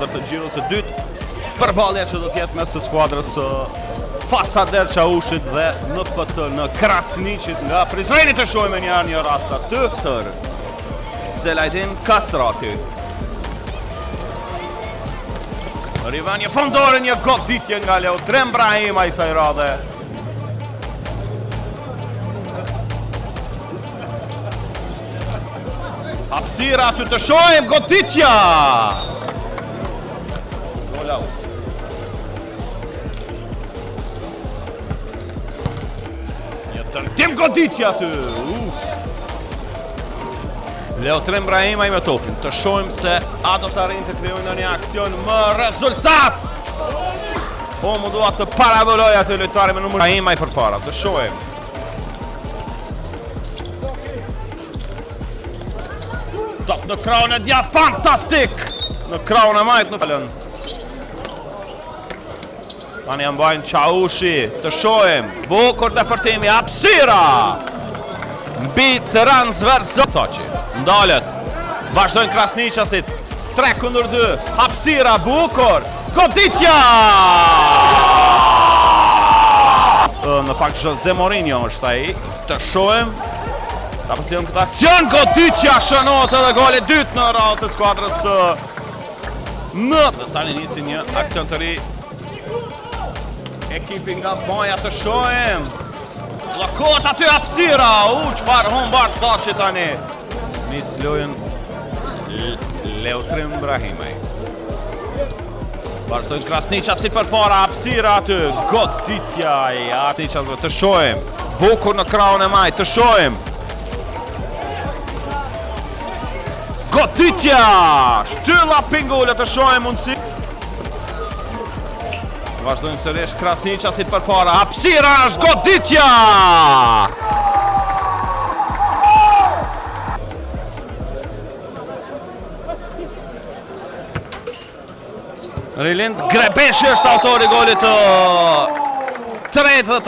Të gjirës së dytë, përballja që do t'jetë mes së skuadrës Fasader Çaushit dhe NPT në Krasniqit nga Prizreni. Të shohim një rast të tërë. Selajdin Kastrati. Arrivan një fondore, një goditje nga Leotrem Brahimaj i kësaj radhe. Hapësira aty, të shohim goditja. Një tërtim goditja aty. Leotrem Brahimaj me topin. Të shohim se a do të arrijnë të krijojnë në një aksion më rezultat. Po mu dua të paraboloj atë lojtari me numër Brahimaj përpara. Të shohim. Top në krahun e djathtë, fantastik. Në krahun e majt në falën. Tani mbajnë Çaushi, të shohim, bukur ndërtimi, hapësira. Mbi transversal Thoçi. Ndalet. Vazhdojnë Krasniqasit. 3-2. Hapësira bukur. Goditja. Në fakt Jose Mourinho është ai. Të shohim. Ta përcjellëm këtë aksion, goditja shënohet edhe goli i dytë në radhë të skuadrës në. Tani nisi një aksion të ri. Ekipi nga Baja, të shohim. Bllokohet aty hapësira. Çfarë humbar Thoçi tani. Nis lojën Leotrem Brahimaj. Vazhdojnë Krasniqasit përpara, hapësira aty. Goditja e Krasniqasve, të shohim. Bukur në krahun e majt, të shohim. Goditja! Shtylla pingulle, të shohim mundësi. Vazhdojnë sërish Krasniqasit përpara. Hapësira është goditja! Rilind Grebeshi është autori golit të tretë të